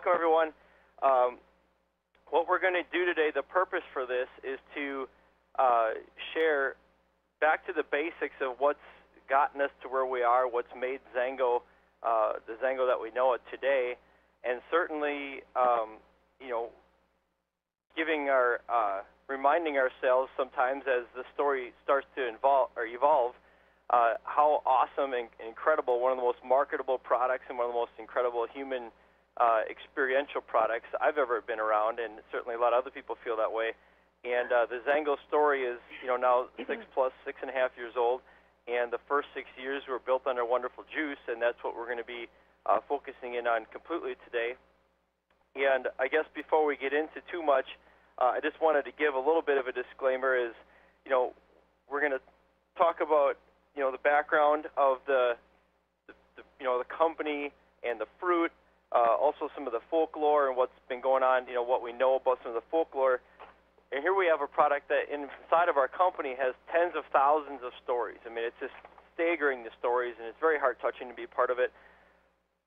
welcome everyone. What we're going to do today, the purpose for this is to share back to the basics of what's gotten us to where we are, what's made Zango the Zango that we know it today, and certainly, giving our reminding ourselves sometimes as the story starts to evolve, how awesome and incredible one of the most marketable products and one of the most incredible human experiential products I've ever been around, and certainly a lot of other people feel that way. And the Zango story is, now 6.5 years old, and the first 6 years were built under Wonderful Juice, and that's what we're going to be focusing in on completely today. And I guess before we get into too much, I just wanted to give a little bit of a disclaimer. Is we're going to talk about the background of the company and the fruit, also some of the folklore and what's been going on. What we know about some of the folklore. And here we have a product that inside of our company has tens of thousands of stories. I mean, it's just staggering, the stories, and it's very heart-touching to be part of it.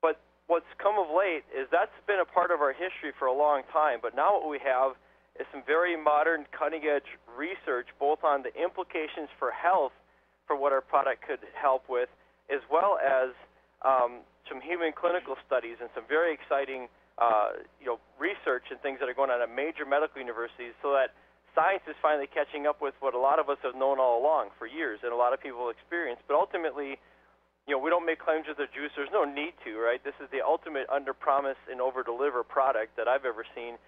But what's come of late is that's been a part of our history for a long time. But now what we have is some very modern, cutting-edge research, both on the implications for health for what our product could help with, as well as some human clinical studies and some very exciting research and things that are going on at major medical universities, so that science is finally catching up with what a lot of us have known all along for years and a lot of people experience. But ultimately, we don't make claims with the juice. There's no need to, right? This is the ultimate under-promise and over-deliver product that I've ever seen.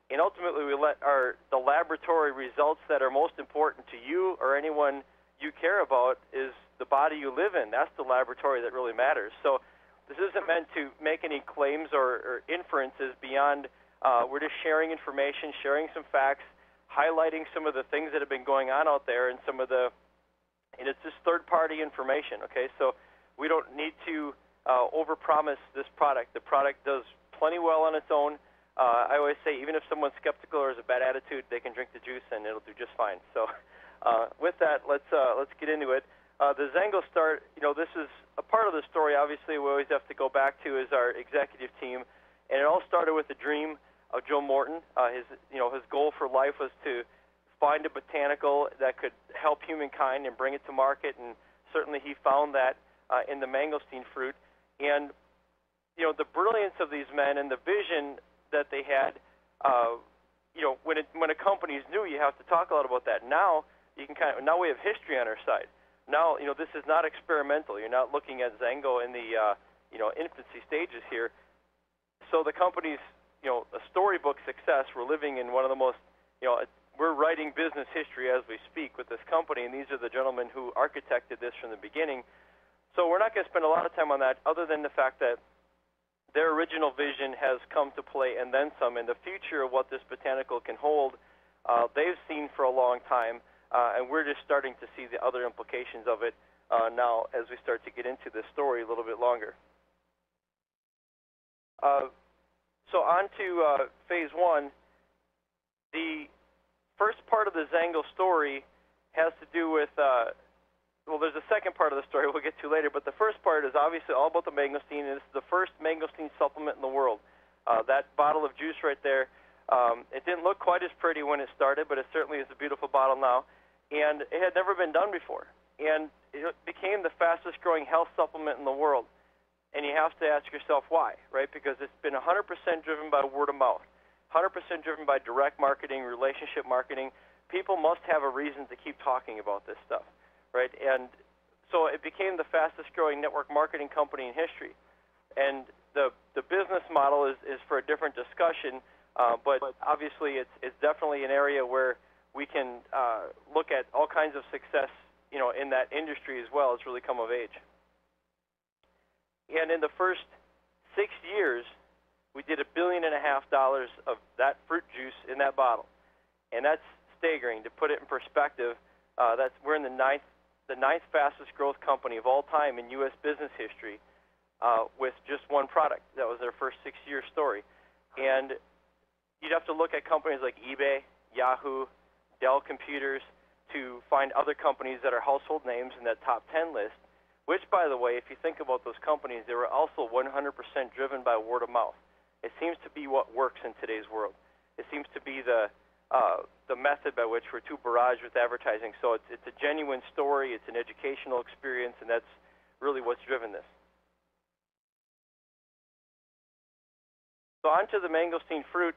And ultimately, we let the laboratory results that are most important to you or anyone you care about is the body you live in. That's the laboratory that really matters. So this isn't meant to make any claims or inferences beyond. We're just sharing information, sharing some facts, highlighting some of the things that have been going on out there, and and it's just third-party information. Okay, so we don't need to overpromise this product. The product does plenty well on its own. I always say, even if someone's skeptical or has a bad attitude, they can drink the juice and it'll do just fine. So, with that, let's get into it. The Zango start. This is a part of the story. Obviously, we always have to go back to is our executive team, and it all started with the dream of Joe Morton. His goal for life was to find a botanical that could help humankind and bring it to market, and certainly he found that in the mangosteen fruit. And the brilliance of these men and the vision that they had, when a company is new, you have to talk a lot about that. Now now we have history on our side. Now this is not experimental. You're not looking at Zango in the infancy stages here. So the company's a storybook success. We're living in one of the most we're writing business history as we speak with this company, and these are the gentlemen who architected this from the beginning. So we're not going to spend a lot of time on that, other than the fact that their original vision has come to play and then some. And the future of what this botanical can hold, they've seen for a long time, and we're just starting to see the other implications of it now as we start to get into this story a little bit longer. So on to phase one. The first part of the Zango story has to do with there's a second part of the story we'll get to later, but the first part is obviously all about the mangosteen, and this is the first mangosteen supplement in the world. That bottle of juice right there, it didn't look quite as pretty when it started, but it certainly is a beautiful bottle now, and it had never been done before, and it became the fastest growing health supplement in the world. And you have to ask yourself why, right? Because it's been 100% driven by word of mouth, 100% driven by direct marketing, relationship marketing. People must have a reason to keep talking about this stuff. Right, and so it became the fastest-growing network marketing company in history. And the business model is for a different discussion, but obviously it's definitely an area where we can look at all kinds of success, in that industry as well. It's really come of age. And in the first 6 years, we did $1.5 billion of that fruit juice in that bottle, and that's staggering. To put it in perspective, we're in the ninth fastest growth company of all time in U.S. business history, with just one product. That was their first 6-year story. And you'd have to look at companies like eBay, Yahoo, Dell Computers to find other companies that are household names in that top 10 list, which, by the way, if you think about those companies, they were also 100% driven by word of mouth. It seems to be what works in today's world. It seems to be the method by which we're too barraged with advertising. So it's a genuine story, it's an educational experience, and that's really what's driven this. So on to the mangosteen fruit.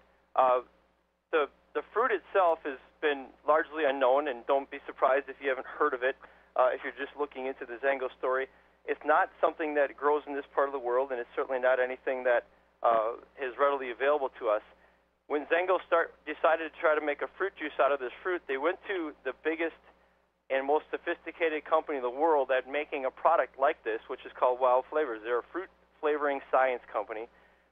The fruit itself has been largely unknown, and don't be surprised if you haven't heard of it if you're just looking into the Zango story. It's not something that grows in this part of the world, and it's certainly not anything that is readily available to us. When Zango decided to try to make a fruit juice out of this fruit, they went to the biggest and most sophisticated company in the world at making a product like this, which is called Wild Flavors. They're a fruit flavoring science company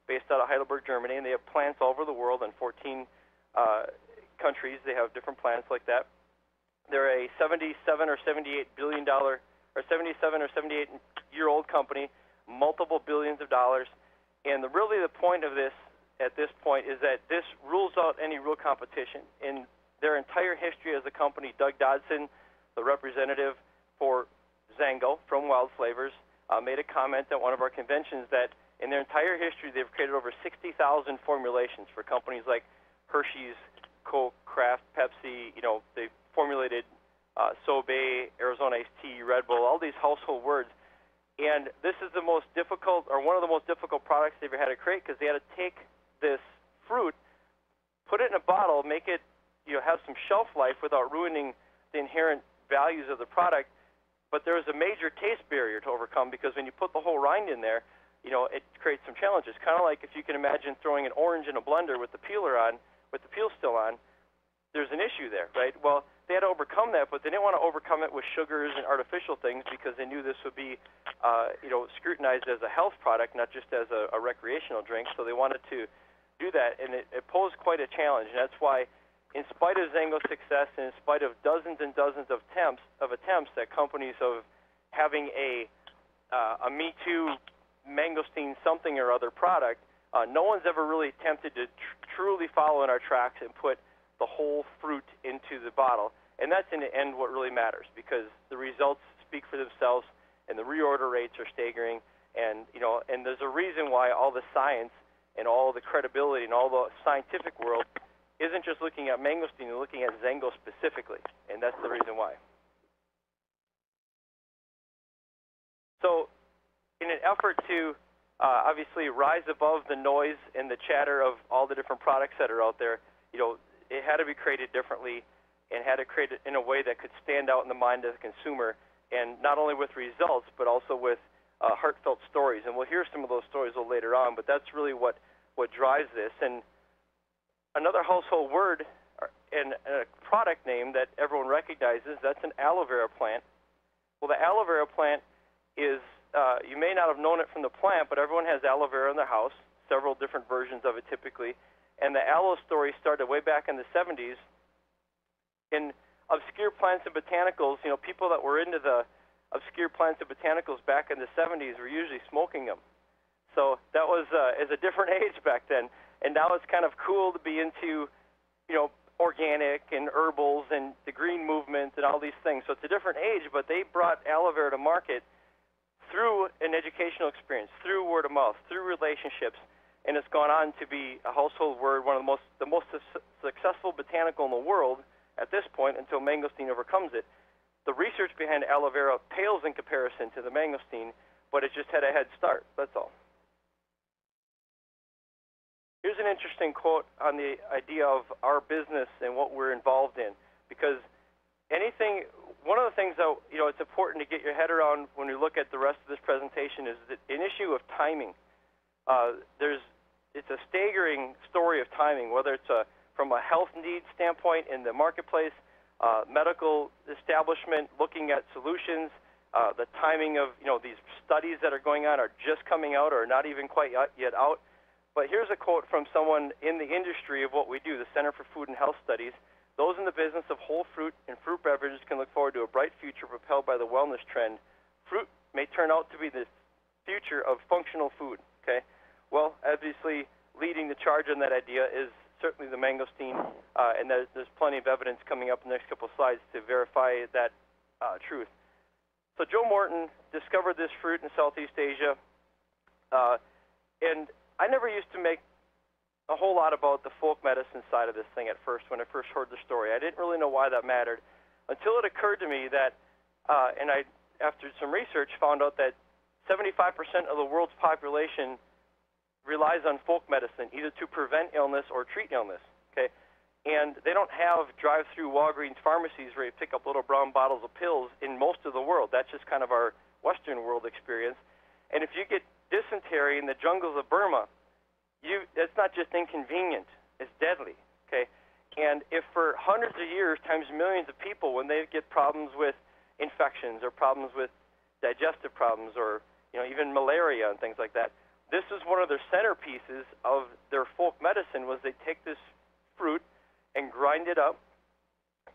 based out of Heidelberg, Germany, and they have plants all over the world in 14 countries. They have different plants like that. They're a $77 or $78 billion or 77 or 78 year old company, multiple billions of dollars. And really the point of this at this point is that this rules out any real competition. In their entire history as a company, Doug Dodson, the representative for Zango from Wild Flavors, made a comment at one of our conventions that in their entire history they've created over 60,000 formulations for companies like Hershey's, Coke, Kraft, Pepsi. You know, they've formulated Sobe, Arizona Iced Tea, Red Bull, all these household words. And this is the most difficult, or one of the most difficult products they ever had to create, because they had to take this fruit, put it in a bottle, make it, have some shelf life without ruining the inherent values of the product. But there was a major taste barrier to overcome, because when you put the whole rind in there, it creates some challenges. Kind of like if you can imagine throwing an orange in a blender with the peeler on, with the peel still on, there's an issue there, right? Well, they had to overcome that, but they didn't want to overcome it with sugars and artificial things, because they knew this would be, scrutinized as a health product, not just as a recreational drink. So they wanted to do that, and it posed quite a challenge. And that's why, in spite of Zango's success, and in spite of dozens and dozens of attempts at companies of having a Me Too mangosteen something or other product, no one's ever really attempted to truly follow in our tracks and put the whole fruit into the bottle. And that's in the end what really matters, because the results speak for themselves, and the reorder rates are staggering. And and there's a reason why all the science and all the credibility and all the scientific world isn't just looking at mangosteen, they're looking at Zango specifically, and that's the reason why. So in an effort to obviously rise above the noise and the chatter of all the different products that are out there, it had to be created differently, and had to create it in a way that could stand out in the mind of the consumer, and not only with results, but also with heartfelt stories. And we'll hear some of those stories a little later on, but that's really what drives this. And another household word and a product name that everyone recognizes, that's an aloe vera plant. Well, the aloe vera plant is, you may not have known it from the plant, but everyone has aloe vera in their house, several different versions of it typically. And the aloe story started way back in the 70s. In obscure plants and botanicals, people that were into the obscure plants and botanicals back in the 70s were usually smoking them. So that was as a different age back then. And now it's kind of cool to be into, organic and herbals and the green movement and all these things. So it's a different age, but they brought aloe vera to market through an educational experience, through word of mouth, through relationships. And it's gone on to be a household word, one of the most successful botanical in the world at this point, until mangosteen overcomes it. The research behind aloe vera pales in comparison to the mangosteen, but it just had a head start, that's all. Here's an interesting quote on the idea of our business and what we're involved in, because one of the things that it's important to get your head around when you look at the rest of this presentation is an issue of timing. It's a staggering story of timing, whether it's from a health need standpoint in the marketplace, medical establishment looking at solutions, the timing of these studies that are going on are just coming out or not even quite yet out. But here's a quote from someone in the industry of what we do, the Center for Food and Health Studies. Those in the business of whole fruit and fruit beverages can look forward to a bright future propelled by the wellness trend. Fruit may turn out to be the future of functional food. Okay. Well, obviously, leading the charge on that idea is certainly the mangosteen, and there's plenty of evidence coming up in the next couple of slides to verify that truth. So Joe Morton discovered this fruit in Southeast Asia, and I never used to make a whole lot about the folk medicine side of this thing at first when I first heard the story. I didn't really know why that mattered until it occurred to me that, and I, after some research, found out that 75% of the world's population relies on folk medicine either to prevent illness or treat illness. Okay, and they don't have drive-through Walgreens pharmacies where you pick up little brown bottles of pills in most of the world. That's just kind of our Western world experience. And if you get dysentery in the jungles of Burma, it's not just inconvenient, it's deadly, okay? And if for hundreds of years times millions of people, when they get problems with infections or problems with digestive problems or even malaria and things like that, this is one of their centerpieces of their folk medicine was they take this fruit and grind it up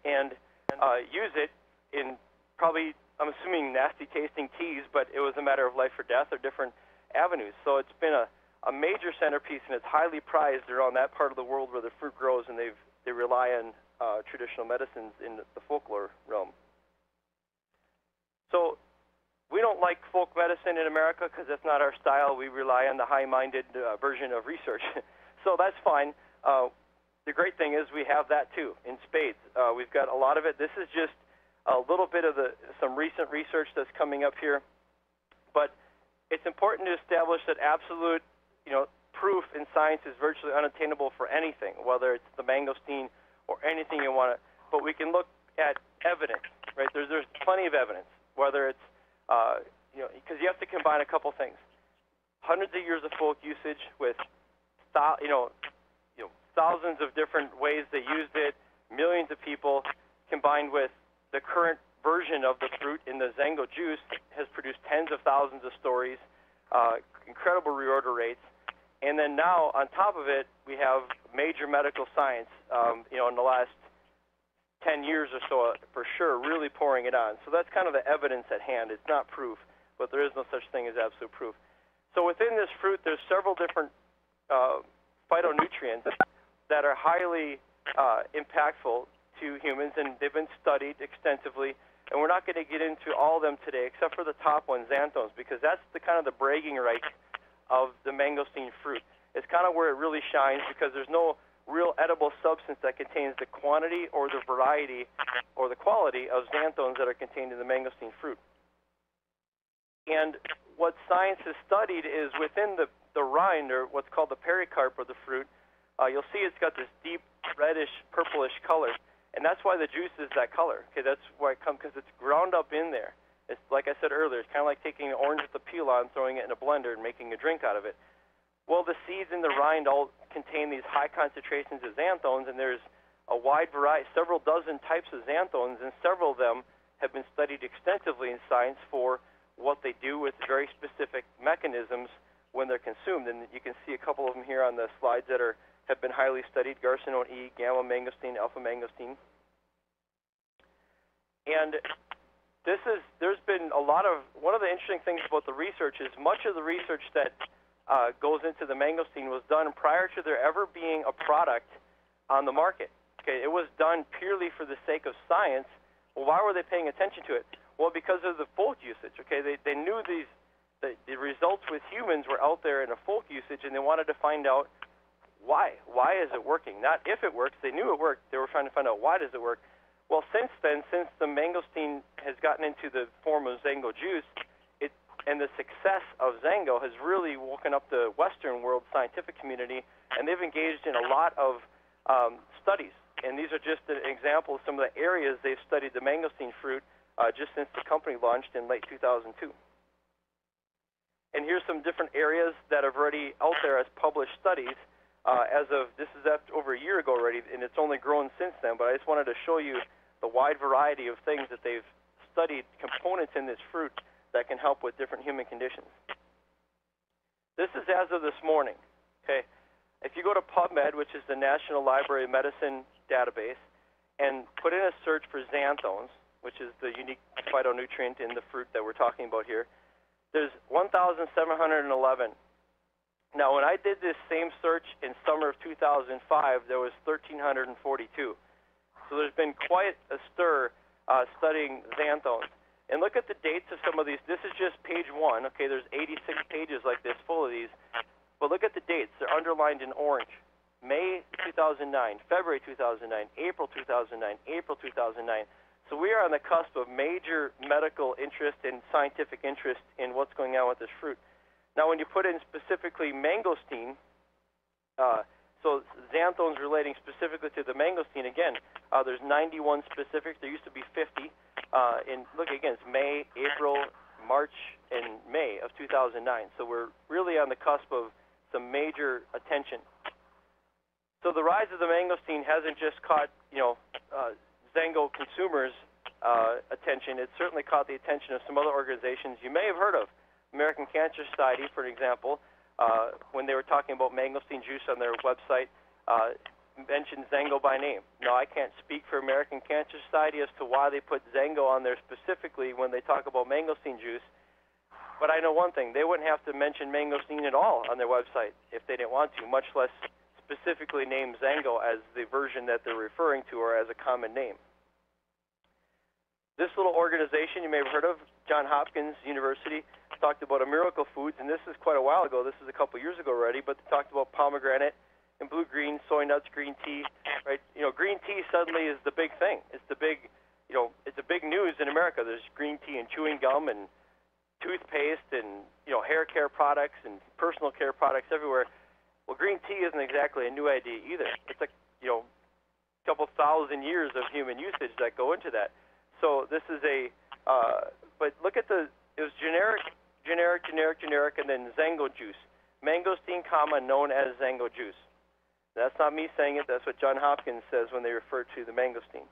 and use it in probably, I'm assuming, nasty-tasting teas, but it was a matter of life or death or different avenues. So it's been a major centerpiece, and it's highly prized around that part of the world where the fruit grows, and they rely on traditional medicines in the folklore realm. So we don't like folk medicine in America because that's not our style. We rely on the high-minded version of research. So that's fine. The great thing is we have that too in spades. We've got a lot of it. This is just a little bit of some recent research that's coming up here. But it's important to establish that absolute proof in science is virtually unattainable for anything, whether it's the mangosteen or anything you want to. But we can look at evidence, right? There's plenty of evidence, whether it's because you have to combine a couple things: hundreds of years of folk usage with thousands of different ways they used it, millions of people, combined with the current version of the fruit in the Zango juice has produced tens of thousands of stories, incredible reorder rates. And then now, on top of it, we have major medical science, in the last 10 years or so, for sure, really pouring it on. So that's kind of the evidence at hand. It's not proof, but there is no such thing as absolute proof. So within this fruit, there's several different phytonutrients that are highly impactful to humans, and they've been studied extensively. And we're not going to get into all of them today, except for the top one, xanthones, because that's the kind of the bragging rights of the mangosteen fruit. It's kind of where it really shines because there's no real edible substance that contains the quantity or the variety or the quality of xanthones that are contained in the mangosteen fruit. And what science has studied is within the rind, or what's called the pericarp of the fruit, you'll see it's got this deep reddish, purplish color. And that's why the juice is that color. Okay, that's why it comes, because it's ground up in there. It's like I said earlier, it's kind of like taking an orange with the peel on, throwing it in a blender, and making a drink out of it. Well, the seeds in the rind all contain these high concentrations of xanthones, and there's a wide variety, several dozen types of xanthones, and several of them have been studied extensively in science for what they do with very specific mechanisms when they're consumed. And you can see a couple of them here on the slides that have been highly studied: garcinone E, gamma mangosteen, alpha mangosteen. And there's been one of the interesting things about the research is much of the research that goes into the mangosteen was done prior to there ever being a product on the market. Okay, it was done purely for the sake of science. Well, why were they paying attention to it? Well, because of the folk usage. Okay, they knew the results with humans were out there in a folk usage, and they wanted to find out why. Why is it working? Not if it works. They knew it worked. They were trying to find out why does it work. Well, since then, since the mangosteen has gotten into the form of Zango juice, and the success of Zango has really woken up the Western world scientific community, and they've engaged in a lot of studies. And these are just an example of some of the areas they've studied the mangosteen fruit just since the company launched in late 2002. And here's some different areas that are already out there as published studies. This is over a year ago already, and it's only grown since then, but I just wanted to show you the wide variety of things that they've studied, components in this fruit that can help with different human conditions. This is as of this morning. Okay, if you go to PubMed, which is the National Library of Medicine database, and put in a search for xanthones, which is the unique phytonutrient in the fruit that we're talking about here, there's 1,711. Now, when I did this same search in summer of 2005, there was 1,342. So there's been quite a stir studying xanthones. And look at the dates of some of these. This is just page one. Okay, there's 86 pages like this full of these. But look at the dates. They're underlined in orange. May 2009, February 2009, April 2009, April 2009. So we are on the cusp of major medical interest and scientific interest in what's going on with this fruit. Now, when you put in specifically mangosteen, so xanthones relating specifically to the mangosteen, again, there's 91 specifics. There used to be 50. And look, again, it's May, April, March, and May of 2009. So we're really on the cusp of some major attention. So the rise of the mangosteen hasn't just caught, Zango consumers' attention. It certainly caught the attention of some other organizations you may have heard of. American Cancer Society, for example, when they were talking about mangosteen juice on their website, mentioned Zango by name. Now, I can't speak for American Cancer Society as to why they put Zango on there specifically when they talk about mangosteen juice, but I know one thing. They wouldn't have to mention mangosteen at all on their website if they didn't want to, much less specifically name Zango as the version that they're referring to or as a common name. This little organization you may have heard of, Johns Hopkins University, talked about a Miracle Foods, and this is quite a while ago. This is a couple years ago already, but they talked about pomegranate and blue-green, soy nuts, green tea, right? Green tea suddenly is the big thing. It's the big, it's a big news in America. There's green tea and chewing gum and toothpaste and, hair care products and personal care products everywhere. Well, green tea isn't exactly a new idea either. It's a, couple thousand years of human usage that go into that. So this is but look at it was generic, and then Zango juice. Mangosteen, known as Zango juice. That's not me saying it. That's what Johns Hopkins says when they refer to the mangosteen.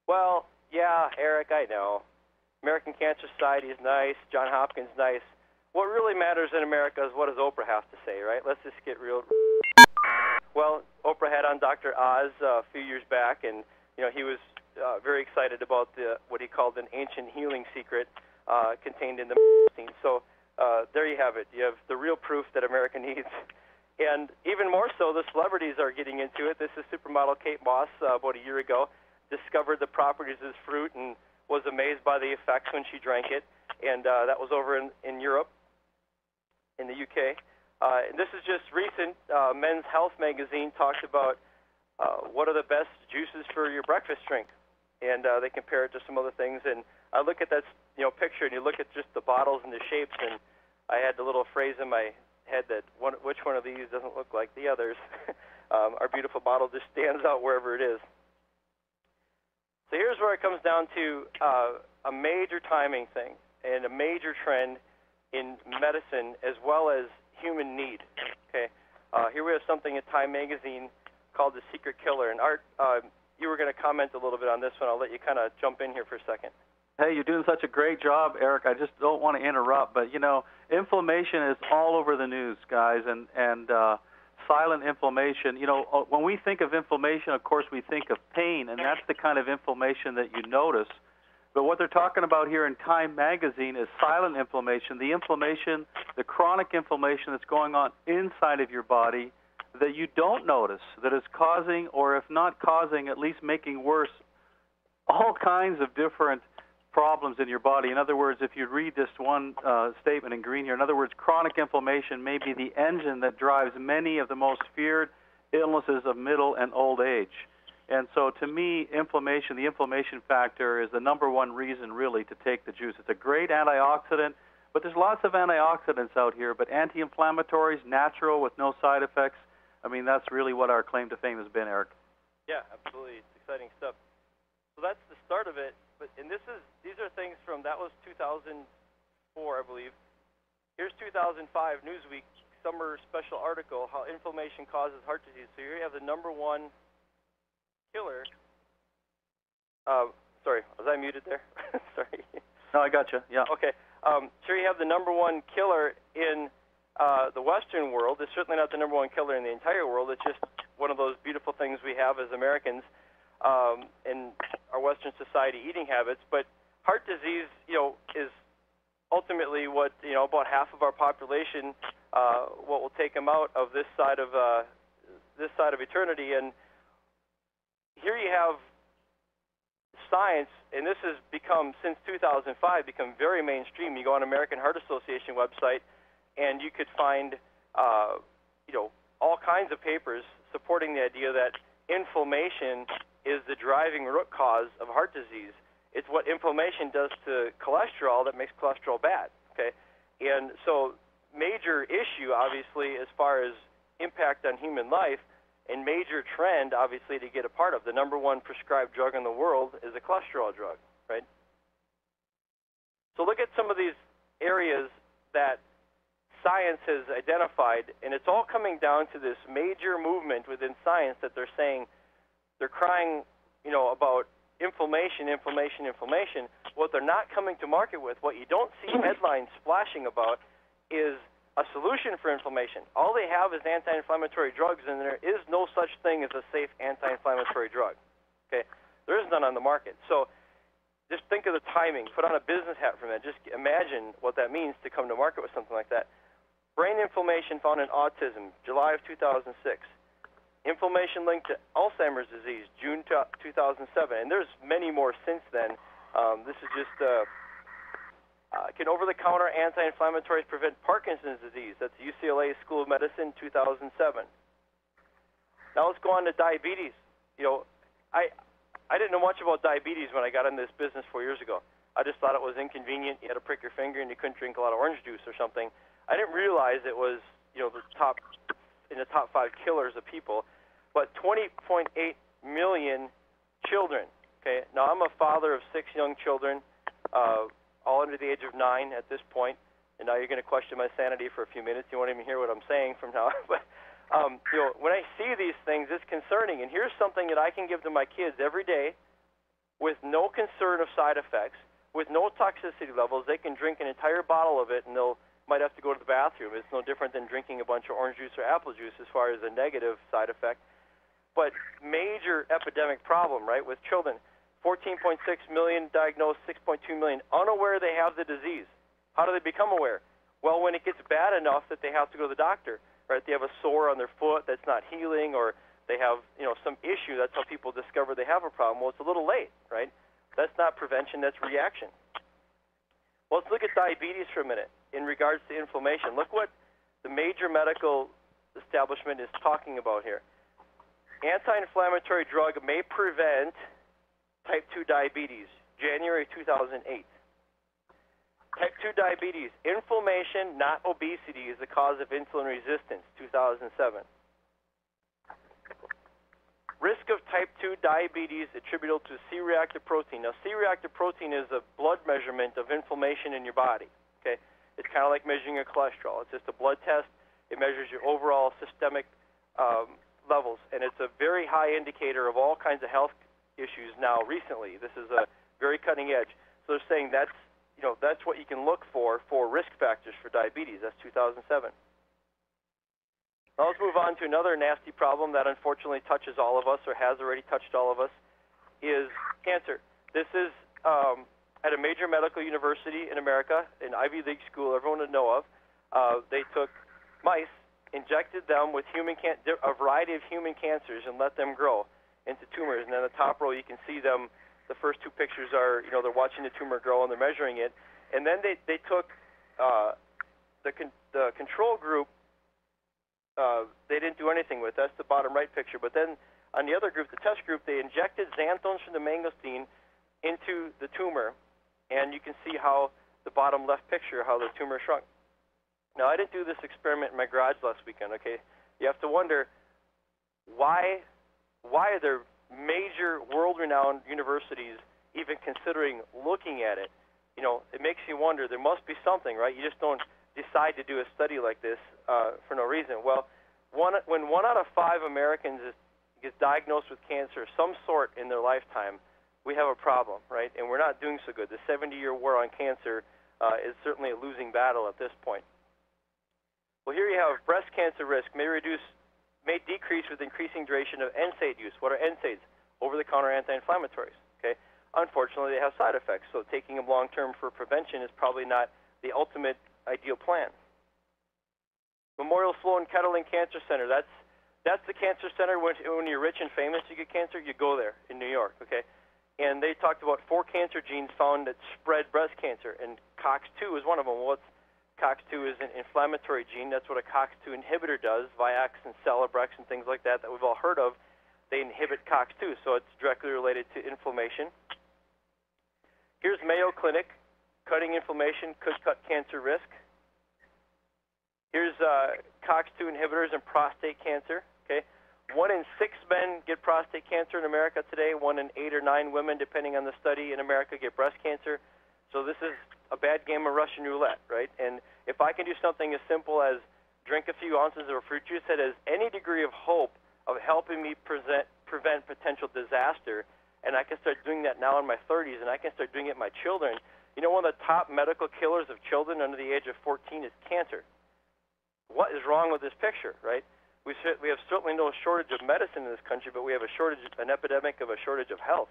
Well, yeah, Eric, I know. American Cancer Society is nice. Johns Hopkins nice. What really matters in America is what does Oprah have to say, right? Let's just get real. Well, Oprah had on Dr. Oz a few years back, and he was very excited about what he called an ancient healing secret contained in the mangosteen. So there you have it. You have the real proof that America needs. And even more so, the celebrities are getting into it. This is supermodel Kate Moss, about a year ago, discovered the properties of this fruit and was amazed by the effects when she drank it. And that was over in Europe, in the UK. And this is just recent. Men's Health magazine talked about what are the best juices for your breakfast drink. And they compare it to some other things. And I look at that picture, and you look at just the bottles and the shapes, and I had the little phrase in my head that which one of these doesn't look like the others. Our beautiful bottle just stands out wherever it is. So here's where it comes down to a major timing thing and a major trend in medicine as well as human need. Okay, here we have something in Time magazine called The Secret Killer. And Art, you were going to comment a little bit on this one. I'll let you kind of jump in here for a second. Hey, you're doing such a great job, Eric. I just don't want to interrupt, but inflammation is all over the news, guys, and silent inflammation. When we think of inflammation, of course, we think of pain, and that's the kind of inflammation that you notice. But what they're talking about here in Time magazine is silent inflammation, the chronic inflammation that's going on inside of your body that you don't notice, that is causing, or if not causing, at least making worse all kinds of different problems in your body. In other words, if you read this one statement in green here, in other words, chronic inflammation may be the engine that drives many of the most feared illnesses of middle and old age. And so to me, the inflammation factor is the number one reason really to take the juice. It's a great antioxidant, but there's lots of antioxidants out here, but anti-inflammatories, natural with no side effects, that's really what our claim to fame has been, Eric. Yeah, absolutely. It's exciting stuff. So that's the start of it. And these are things that was 2004, I believe. Here's 2005 Newsweek summer special article, How Inflammation Causes Heart Disease. So here you have the number one killer. Sorry, was I muted there? Sorry. No, I got you. Yeah. Okay. Here you have the number one killer in the Western world. It's certainly not the number one killer in the entire world. It's just one of those beautiful things we have as Americans. In our Western society eating habits, but heart disease, is ultimately what about half of our population, what will take them out of this side of eternity. And here you have science, and this has become since 2005 become very mainstream. You go on American Heart Association website, and you could find all kinds of papers supporting the idea that inflammation is the driving root cause of heart disease. It's what inflammation does to cholesterol that makes cholesterol bad, okay? And so major issue, obviously, as far as impact on human life, and major trend, obviously, to get a part of. The number one prescribed drug in the world is a cholesterol drug, right? So look at some of these areas that science has identified, and it's all coming down to this major movement within science that they're saying, they're crying, about inflammation. What they're not coming to market with, what you don't see headlines splashing about, is a solution for inflammation. All they have is anti-inflammatory drugs, and there is no such thing as a safe anti-inflammatory drug. Okay, there is none on the market. So just think of the timing. Put on a business hat for a minute. Just imagine what that means to come to market with something like that. Brain inflammation found in autism, July of 2006. Inflammation linked to Alzheimer's disease, June 2007. And there's many more since then. This is just can over-the-counter anti-inflammatories prevent Parkinson's disease? That's UCLA School of Medicine, 2007. Now let's go on to diabetes. I didn't know much about diabetes when I got into this business 4 years ago. I just thought it was inconvenient. You had to prick your finger and you couldn't drink a lot of orange juice or something. I didn't realize it was, in the top 5 killers of people. But 20.8 million children. Okay. Now I'm a father of 6 young children, all under the age of 9 at this point. And now you're going to question my sanity for a few minutes. You won't even hear what I'm saying from now. But when I see these things, it's concerning. And here's something that I can give to my kids every day with no concern of side effects, with no toxicity levels. They can drink an entire bottle of it, and might have to go to the bathroom. It's no different than drinking a bunch of orange juice or apple juice as far as a negative side effect. But major epidemic problem, right, with children. 14.6 million diagnosed, 6.2 million unaware they have the disease. How do they become aware? Well, when it gets bad enough that they have to go to the doctor, right? They have a sore on their foot that's not healing, or they have, some issue. That's how people discover they have a problem. Well, it's a little late, right? That's not prevention, that's reaction. Well, let's look at diabetes for a minute in regards to inflammation. Look what the major medical establishment is talking about here. Anti-inflammatory drug may prevent type 2 diabetes, January 2008. Type 2 diabetes, inflammation, not obesity, is the cause of insulin resistance, 2007. Risk of type 2 diabetes attributable to C-reactive protein. Now, C-reactive protein is a blood measurement of inflammation in your body. Okay, it's kind of like measuring your cholesterol. It's just a blood test. It measures your overall systemic levels, and it's a very high indicator of all kinds of health issues now recently. This is a very cutting edge. So they're saying that's what you can look for risk factors for diabetes. That's 2007. Now let's move on to another nasty problem that unfortunately touches all of us, or has already touched all of us, is cancer. This is at a major medical university in America, an Ivy League school everyone would know of. They took mice, injected them with a variety of human cancers, and let them grow into tumors. And then the top row, you can see them. The first 2 pictures are, they're watching the tumor grow and they're measuring it. And then they took the control group. They didn't do anything with. That's the bottom right picture. But then on the other group, the test group, they injected xanthones from the mangosteen into the tumor, and you can see how the bottom left picture, how the tumor shrunk. Now, I didn't do this experiment in my garage last weekend, okay? You have to wonder, why are there major world-renowned universities even considering looking at it? It makes you wonder. There must be something, right? You just don't decide to do a study like this for no reason. Well, when 1 out of 5 Americans gets diagnosed with cancer of some sort in their lifetime, we have a problem, right? And we're not doing so good. The 70-year war on cancer is certainly a losing battle at this point. Well, here you have breast cancer risk may decrease with increasing duration of NSAID use. What are NSAIDs? Over-the-counter anti-inflammatories. Okay. Unfortunately, they have side effects, so taking them long-term for prevention is probably not the ultimate ideal plan. Memorial Sloan Kettering Cancer Center. That's the cancer center when you're rich and famous, you get cancer, you go there in New York. Okay. And they talked about 4 cancer genes found that spread breast cancer, and COX-2 is one of them. Well, COX-2 is an inflammatory gene. That's what a COX-2 inhibitor does. Viax and Celebrex and things like that we've all heard of, they inhibit COX-2, so it's directly related to inflammation. Here's Mayo Clinic. Cutting inflammation could cut cancer risk. Here's COX-2 inhibitors in prostate cancer. Okay, 1 in 6 men get prostate cancer in America today. 1 in 8 or 9 women, depending on the study in America, get breast cancer. So this is a bad game of Russian roulette, right? And if I can do something as simple as drink a few ounces of a fruit juice that has any degree of hope of helping me prevent potential disaster, and I can start doing that now in my 30s, and I can start doing it in my children. You know, one of the top medical killers of children under the age of 14 is cancer. What is wrong with this picture, right? We have certainly no shortage of medicine in this country, but we have an epidemic of a shortage of health.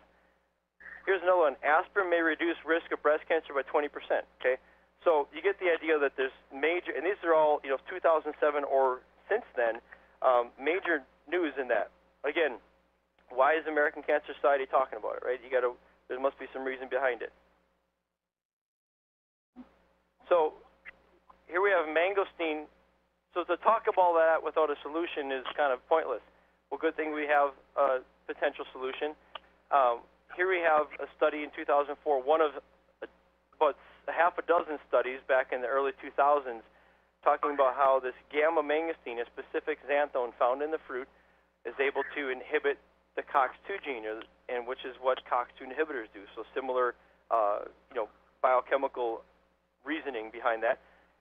Here's another one. Aspirin may reduce risk of breast cancer by 20%. Okay, so you get the idea that there's major, and these are all 2007 or since then, major news in that. Again, why is American Cancer Society talking about it? Right? There must be some reason behind it. So here we have mangosteen. So to talk about all that without a solution is kind of pointless. Well, good thing we have a potential solution. Here we have a study in 2004, one of about a half a dozen studies back in the early 2000s, talking about how this gamma mangosteen, a specific xanthone found in the fruit, is able to inhibit the COX-2 gene, and which is what COX-2 inhibitors do. So similar, biochemical reasoning behind that.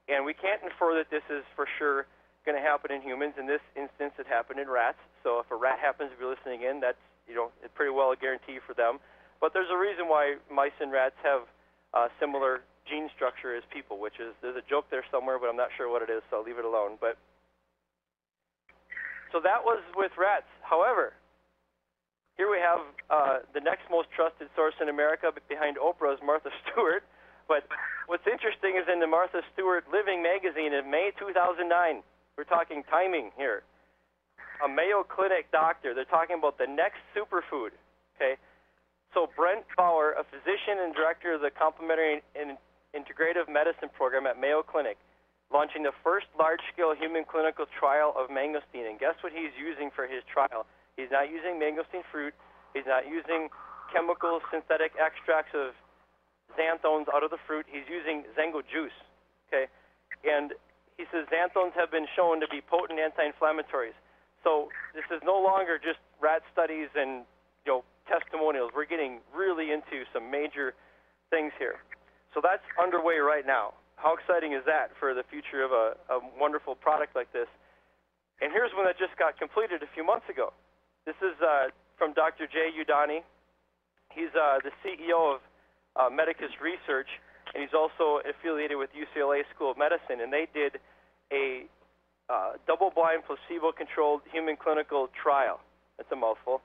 And we can't infer that this is for sure going to happen in humans. In this instance, it happened in rats. So if a rat happens, if you're listening in, that's it's pretty well a guarantee for them. But there's a reason why mice and rats have similar gene structure as people, which is, there's a joke there somewhere, but I'm not sure what it is, so I'll leave it alone. But so that was with rats. However, here we have the next most trusted source in America behind Oprah is Martha Stewart. But what's interesting is in the Martha Stewart Living magazine in May 2009, we're talking timing here, a Mayo Clinic doctor, they're talking about the next superfood, okay? So Brent Bauer, a physician and director of the Complementary and Integrative Medicine Program at Mayo Clinic, launching the first large-scale human clinical trial of mangosteen. And guess what he's using for his trial? He's not using mangosteen fruit. He's not using chemical synthetic extracts of xanthones out of the fruit. He's using Zengo juice, okay? And he says xanthones have been shown to be potent anti-inflammatories. So this is no longer just rat studies and testimonials. We're getting really into some major things here. So that's underway right now. How exciting is that for the future of a wonderful product like this? And here's one that just got completed a few months ago. This is from Dr. Jay Udani. He's the CEO of Medicus Research, and he's also affiliated with UCLA School of Medicine, and they did a double-blind, placebo-controlled human clinical trial. That's a mouthful.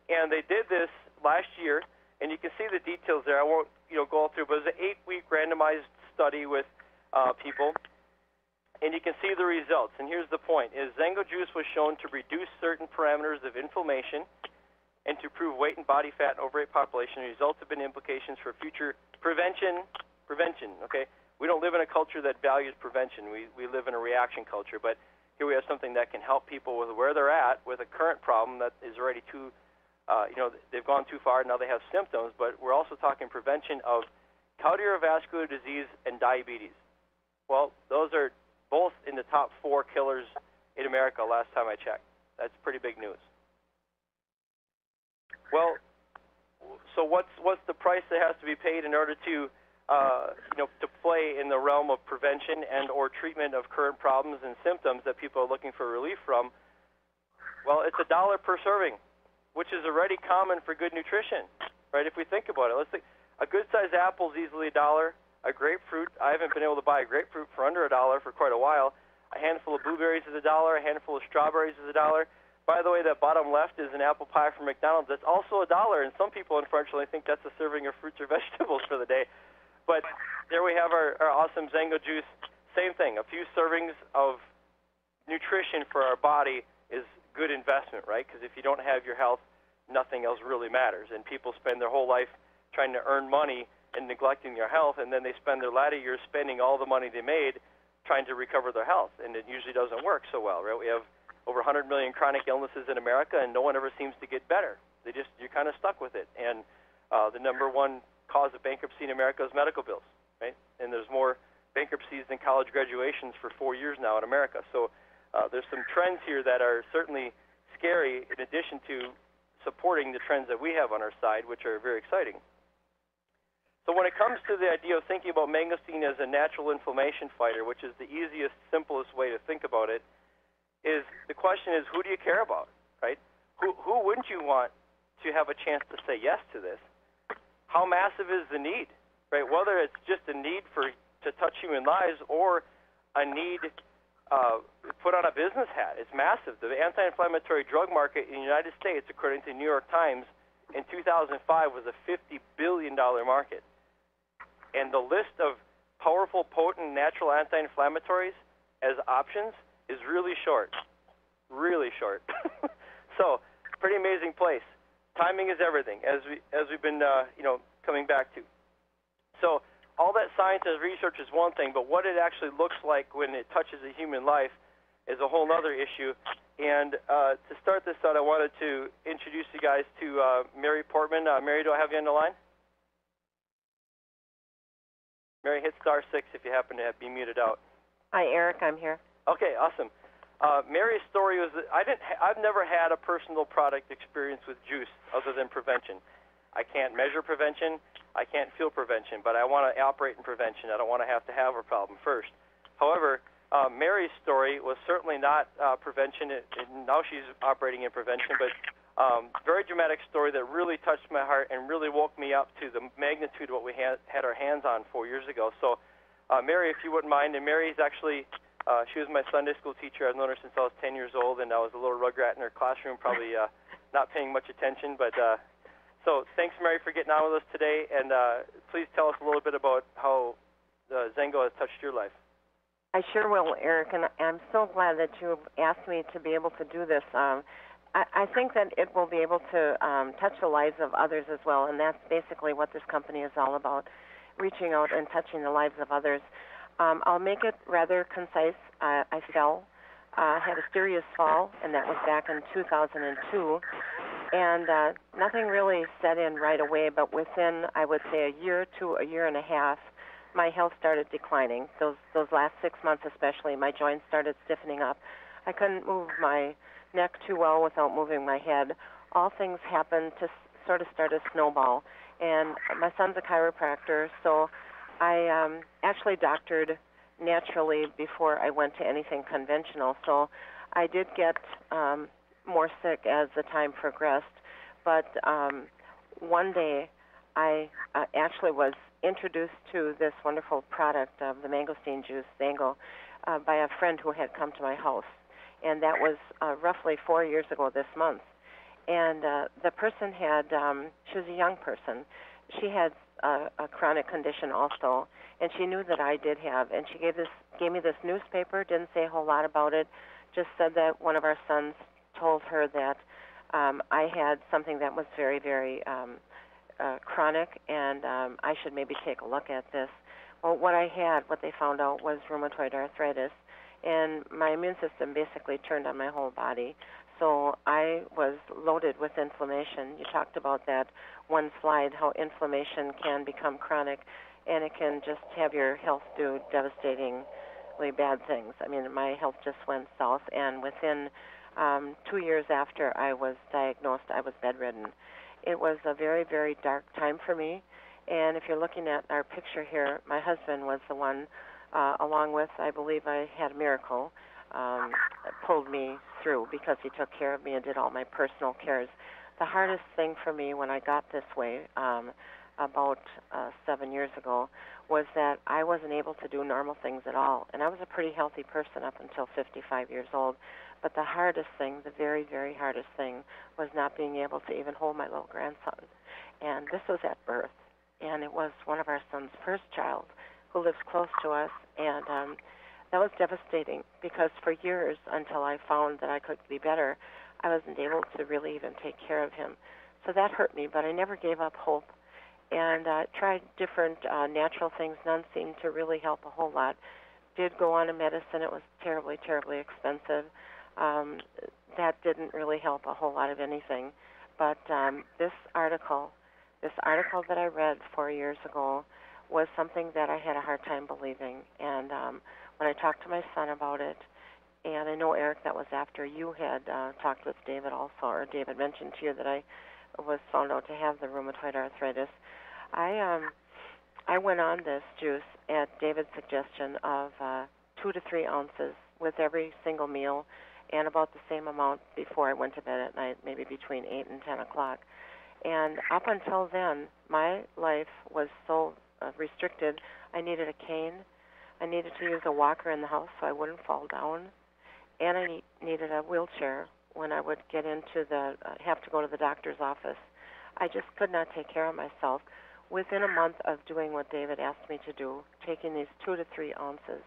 And they did this last year, and you can see the details there. I won't go all through, but it was an 8-week randomized study with people, and you can see the results. And here's the point, is Zengo juice was shown to reduce certain parameters of inflammation and to improve weight and body fat and overweight population. The results have been implications for future prevention, okay? We don't live in a culture that values prevention. We live in a reaction culture, but here we have something that can help people with where they're at with a current problem that is already too, they've gone too far, now they have symptoms, but we're also talking prevention of cardiovascular disease and diabetes. Well, those are both in the top 4 killers in America last time I checked. That's pretty big news. Well, so what's the price that has to be paid in order to to play in the realm of prevention and or treatment of current problems and symptoms that people are looking for relief from? Well, it's $1 per serving, which is already common for good nutrition, right? If we think about it, let's think a good-sized apple is easily $1. A grapefruit, I haven't been able to buy a grapefruit for under $1 for quite a while. A handful of blueberries is $1. A handful of strawberries is $1. By the way, that bottom left is an apple pie from McDonald's. That's also $1, and some people, unfortunately, think that's a serving of fruits or vegetables for the day. But there we have our awesome Zengo juice. Same thing, a few servings of nutrition for our body is good investment, right? Because if you don't have your health, nothing else really matters. And people spend their whole life trying to earn money and neglecting their health, and then they spend their latter years spending all the money they made trying to recover their health, and it usually doesn't work so well, right? We have over 100 million chronic illnesses in America, and no one ever seems to get better. You're kind of stuck with it. And the number one cause of bankruptcy in America is medical bills, right? And there's more bankruptcies than college graduations for 4 years now in America. So there's some trends here that are certainly scary, in addition to supporting the trends that we have on our side, which are very exciting. So when it comes to the idea of thinking about mangosteen as a natural inflammation fighter, which is the easiest, simplest way to think about it, is the question is, who do you care about, right? Who wouldn't you want to have a chance to say yes to this? How massive is the need, right? Whether it's just a need to touch human lives or a need put on a business hat, it's massive. The anti-inflammatory drug market in the United States, according to the New York Times, in 2005 was a $50 billion market. And the list of powerful, potent, natural anti-inflammatories as options is really short, really short. So, pretty amazing place. Timing is everything, as we've been coming back to. So, all that science and research is one thing, but what it actually looks like when it touches a human life is a whole other issue. And to start this out, I wanted to introduce you guys to Mary Portman. Mary, do I have you on the line? Mary, hit *6 if you happen to be muted out. Hi, Eric. I'm here. Okay, awesome. Mary's story was that I've never had a personal product experience with juice other than prevention. I can't measure prevention. I can't feel prevention, but I want to operate in prevention. I don't want to have a problem first. However, Mary's story was certainly not prevention, and now she's operating in prevention, but very dramatic story that really touched my heart and really woke me up to the magnitude of what we had our hands on 4 years ago. So, Mary, if you wouldn't mind, and Mary's actually, she was my Sunday school teacher. I've known her since I was 10 years old, and I was a little rugrat in her classroom, probably not paying much attention. But so thanks, Mary, for getting on with us today, and please tell us a little bit about how Zengo has touched your life. I sure will, Eric, and I'm so glad that you asked me to be able to do this. I think that it will be able to touch the lives of others as well, and that's basically what this company is all about, reaching out and touching the lives of others. I'll make it rather concise. I fell, had a serious fall, and that was back in 2002, and nothing really set in right away, but within, I would say, a year to a year and a half, my health started declining. Those last 6 months especially, my joints started stiffening up. I couldn't move my neck too well without moving my head. All things happened to sort of start a snowball. And my son's a chiropractor, so I actually doctored naturally before I went to anything conventional. So I did get more sick as the time progressed. But one day I actually was introduced to this wonderful product of the mangosteen juice, Zengo, by a friend who had come to my house. And that was roughly 4 years ago this month. And the person had, she was a young person. She had a chronic condition also, and she knew that I did have. And she gave me this newspaper, didn't say a whole lot about it, just said that one of our sons told her that I had something that was very, very chronic, and I should maybe take a look at this. Well, what they found out was rheumatoid arthritis, and my immune system basically turned on my whole body. So I was loaded with inflammation. You talked about that one slide, how inflammation can become chronic, and it can just have your health do devastatingly bad things. I mean, my health just went south, and within 2 years after I was diagnosed, I was bedridden. It was a very, very dark time for me, and if you're looking at our picture here, my husband was the one, along with, I believe I had a miracle, pulled me through because he took care of me and did all my personal cares. The hardest thing for me when I got this way about 7 years ago was that I wasn't able to do normal things at all. And I was a pretty healthy person up until 55 years old. But the hardest thing, the very, very hardest thing, was not being able to even hold my little grandson. And this was at birth. And it was one of our son's first child who lives close to us. And that was devastating because for years, until I found that I could be better, I wasn't able to really even take care of him. So that hurt me, but I never gave up hope. and tried different natural things. None seemed to really help a whole lot. Did go on a medicine. It was terribly, terribly expensive. That didn't really help a whole lot of anything. But this article that I read 4 years ago was something that I had a hard time believing. And when I talked to my son about it, and I know, Eric, that was after you had talked with David also, or David mentioned to you that I was found out to have the rheumatoid arthritis. I went on this juice at David's suggestion of 2 to 3 ounces with every single meal, and about the same amount before I went to bed at night, maybe between 8 and 10 o'clock. And up until then, my life was so restricted. I needed a cane. I needed to use a walker in the house so I wouldn't fall down. And I needed a wheelchair when I would get into have to go to the doctor's office. I just could not take care of myself. Within a month of doing what David asked me to do, taking these 2 to 3 ounces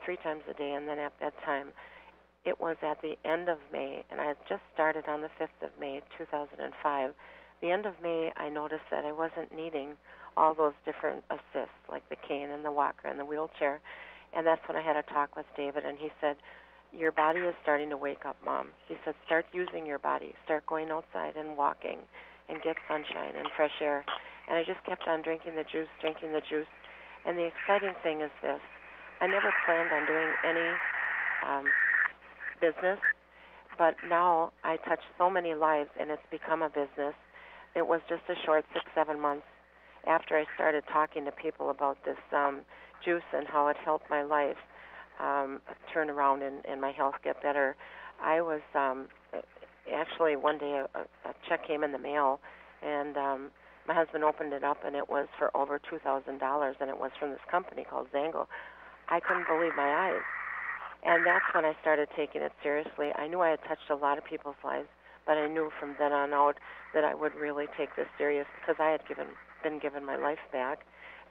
3 times a day and then at bedtime, it was at the end of May, and I had just started on the 5th of May, 2005. The end of May, I noticed that I wasn't needing all those different assists, like the cane and the walker and the wheelchair. And that's when I had a talk with David, and he said, your body is starting to wake up, Mom. He said, start using your body. Start going outside and walking and get sunshine and fresh air. And I just kept on drinking the juice. And the exciting thing is this. I never planned on doing any business, but now I touch so many lives, and it's become a business. It was just a short 6-7 months after I started talking to people about this juice and how it helped my life turn around and my health get better. I was actually one day a check came in the mail, and my husband opened it up, and it was for over $2,000, and it was from this company called Zango. I couldn't believe my eyes. And that's when I started taking it seriously. I knew I had touched a lot of people's lives, but I knew from then on out that I would really take this serious because I had been given my life back.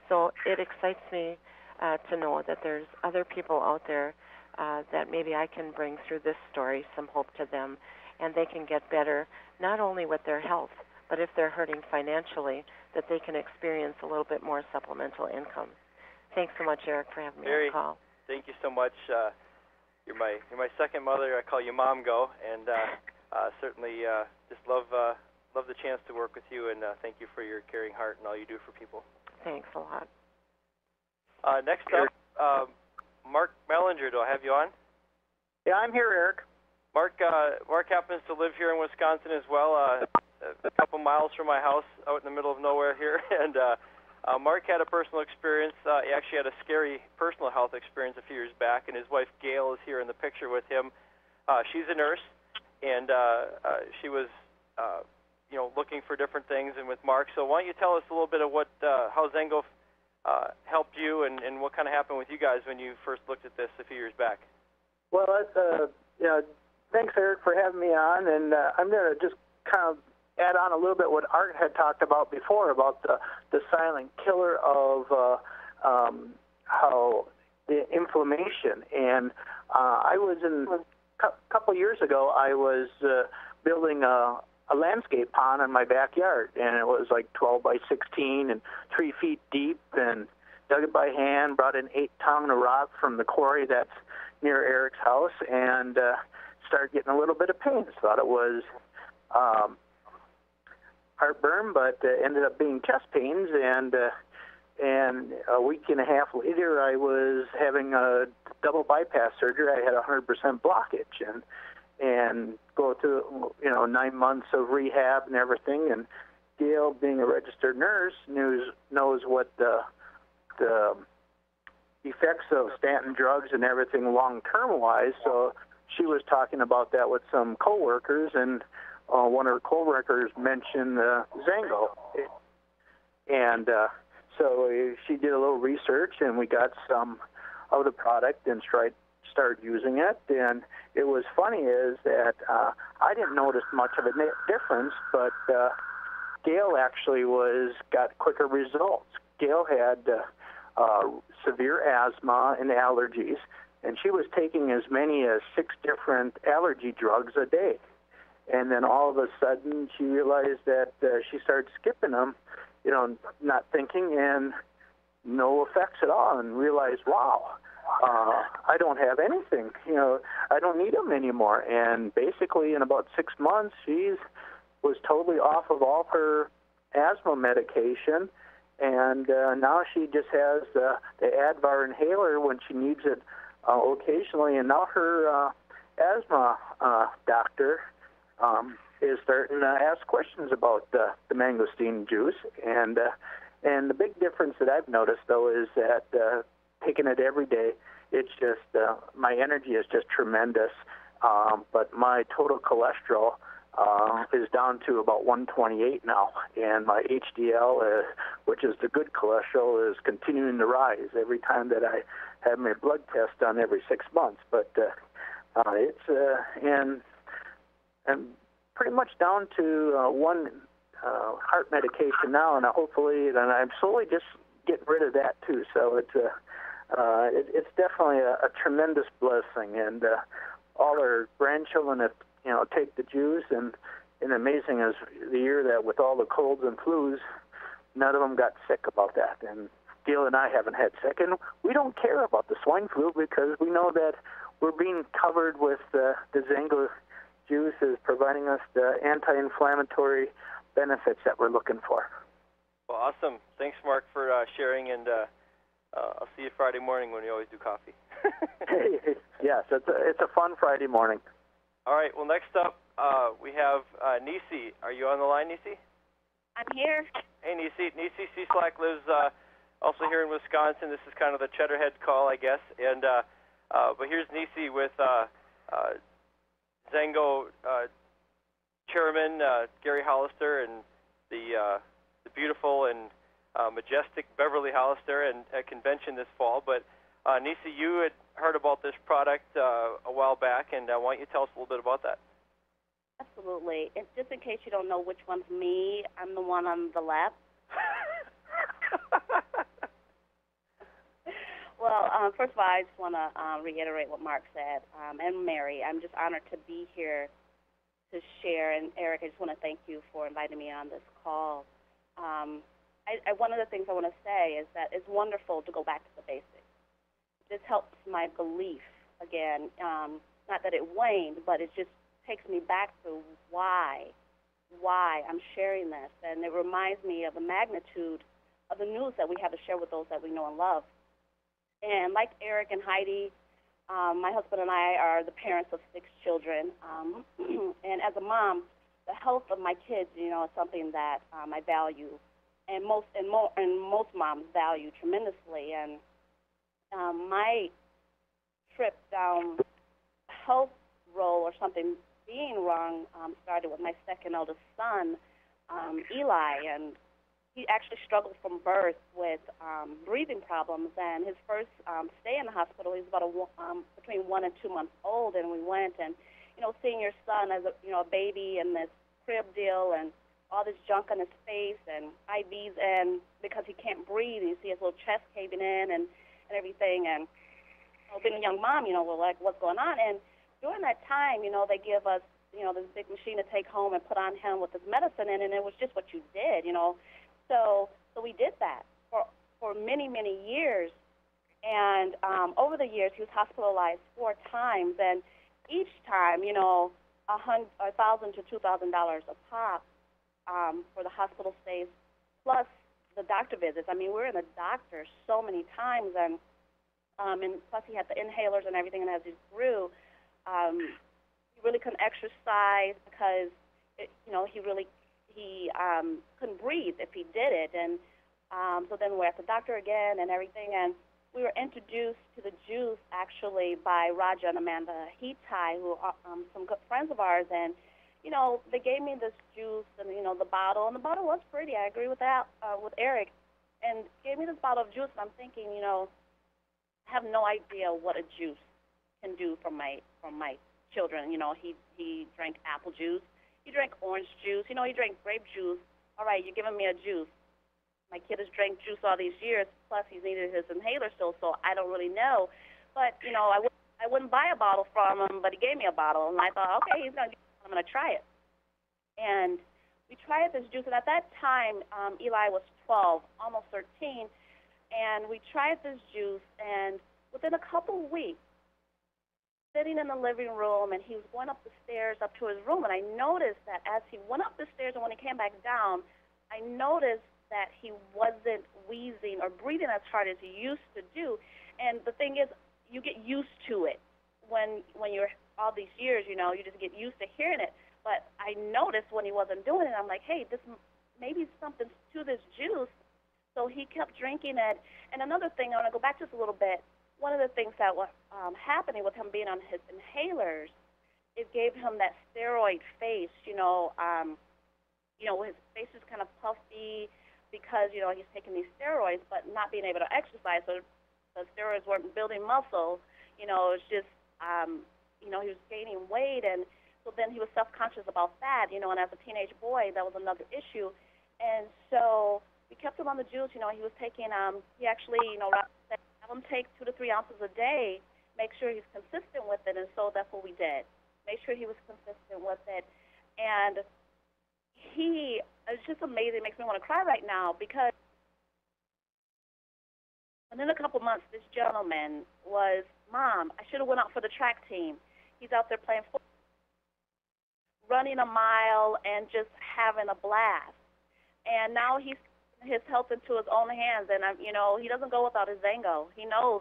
So it excites me to know that there's other people out there that maybe I can bring through this story some hope to them, and they can get better, not only with their health, but if they're hurting financially, that they can experience a little bit more supplemental income. Thanks so much, Eric, for having me on the call. Thank you so much. You're my second mother. I call you Mom Go, and certainly just love the chance to work with you, and thank you for your caring heart and all you do for people. Thanks a lot. Next up, Mark Mellinger. Do I have you on? Yeah, I'm here, Eric. Mark happens to live here in Wisconsin as well, a couple miles from my house out in the middle of nowhere here, and Mark had a personal experience. He actually had a scary personal health experience a few years back, and his wife Gail is here in the picture with him. She's a nurse, and she was, looking for different things, and with Mark. So why don't you tell us a little bit of how Zango helped you, and what kind of happened with you guys when you first looked at this a few years back? Well, thanks, Eric, for having me on, and I'm going to just kind of add on a little bit what Art had talked about before about the silent killer of how the inflammation. And I was a couple years ago, I was building a landscape pond in my backyard, and it was like 12 by 16 and 3 feet deep, and dug it by hand, brought an 8-ton of rock from the quarry that's near Eric's house, and started getting a little bit of pain. Thought it was heartburn, but ended up being chest pains, and a week and a half later, I was having a double bypass surgery. I had 100% blockage, and go through 9 months of rehab and everything. And Gail, being a registered nurse, knows what the effects of statin drugs and everything long-term wise. So she was talking about that with some coworkers, and one of her coworkers mentioned Zango, and so she did a little research, and we got some of the product and started using it. And it was funny is that I didn't notice much of a difference, but Gail actually got quicker results. Gail had severe asthma and allergies, and she was taking as many as 6 different allergy drugs a day. And then all of a sudden, she realized that she started skipping them, not thinking, and no effects at all, and realized, wow, I don't have anything. I don't need them anymore. And basically, in about 6 months, she was totally off of all her asthma medication, and now she just has the Advar inhaler when she needs it occasionally. And now her asthma doctor is starting to ask questions about the mangosteen juice. And the big difference that I've noticed, though, is that taking it every day, it's just my energy is just tremendous. But my total cholesterol is down to about 128 now, and my HDL, which is the good cholesterol, is continuing to rise every time that I have my blood test done every 6 months. But it's and pretty much down to one heart medication now, and hopefully, and I'm slowly just getting rid of that too. So it's definitely a tremendous blessing, and all our grandchildren that take the juice, and amazing is the year that with all the colds and flus, none of them got sick about that. And Gail and I haven't had sick, and we don't care about the swine flu because we know that we're being covered with the Zango juice is providing us the anti-inflammatory benefits that we're looking for. Well, awesome. Thanks, Mark, for sharing, and I'll see you Friday morning when we always do coffee. Yes, it's a fun Friday morning. All right. Well, next up, we have Nisi. Are you on the line, Nisi? I'm here. Hey, Nisi. Nisi Cieslak lives also here in Wisconsin. This is kind of the Cheddarhead call, I guess. And but here's Nisi with Zango Chairman Gary Hollister and the beautiful and majestic Beverly Hollister and at convention this fall. But Nisi, you had heard about this product a while back, and why don't you tell us a little bit about that? Absolutely. And just in case you don't know which one's me, I'm the one on the left. Well, first of all, I just want to reiterate what Mark said. And Mary, I'm just honored to be here to share. And Eric, I just want to thank you for inviting me on this call. One of the things I want to say is that it's wonderful to go back to the basics. This helps my belief again. Not that it waned, but it just takes me back to why I'm sharing this. And it reminds me of the magnitude of the news that we have to share with those that we know and love. And like Eric and Heidi, my husband and I are the parents of 6 children. And as a mom, the health of my kids, is something that I value, and most moms value tremendously. And my trip down health role or something being wrong started with my second eldest son, Eli, and he actually struggled from birth with breathing problems. And his first stay in the hospital, he was about between 1 and 2 months old, and we went and seeing your son as a baby in this crib deal and all this junk on his face and IVs in because he can't breathe, and you see his little chest caving in and everything. And being a young mom, we're like, what's going on? And during that time, they give us, this big machine to take home and put on him with his medicine in, and it was just what you did, So we did that for many, many years. And over the years, he was hospitalized 4 times, and each time, $1,000 to $2,000 a pop for the hospital stays, plus the doctor visits. I mean, we're in the doctor so many times, and plus he had the inhalers and everything. And as he grew, he really couldn't exercise because he couldn't breathe if he did it. And so then we're at the doctor again and everything. And we were introduced to the juice actually by Raja and Amanda Hitai, who are some good friends of ours. And they gave me this juice and the bottle, and the bottle was pretty. I agree with that with Eric, and gave me this bottle of juice. And I'm thinking, I have no idea what a juice can do for my children. He drank apple juice, he drank orange juice, he drank grape juice. All right, you're giving me a juice. My kid has drank juice all these years, plus he's needed his inhaler still, so I don't really know. But I wouldn't buy a bottle from him, but he gave me a bottle, and I thought, okay, I'm going to try it. And we tried this juice, and at that time, Eli was 12, almost 13, and we tried this juice, and within a couple of weeks, sitting in the living room, and he was going up the stairs up to his room, and I noticed that as he went up the stairs and when he came back down, I noticed that he wasn't wheezing or breathing as hard as he used to do. And the thing is, you get used to it when you're all these years, you know, you just get used to hearing it. But I noticed when he wasn't doing it, I'm like, hey, this maybe something to this juice. So he kept drinking it. And another thing, I want to go back just a little bit. One of the things that was happening with him being on his inhalers, it gave him that steroid face. His face is kind of puffy because he's taking these steroids, but not being able to exercise. So the steroids weren't building muscle. It's just he was gaining weight, and so then he was self-conscious about that. And as a teenage boy, that was another issue. And so we kept him on the juice. He was taking. He actually, have him take 2 to 3 ounces a day, make sure he's consistent with it, and so that's what we did. Make sure he was consistent with it. And it's just amazing. It makes me want to cry right now because within a couple months, this gentleman was, Mom, I should have went out for the track team. He's out there playing football, running a mile, and just having a blast. And now he's his health into his own hands, and he doesn't go without his Zango. He knows,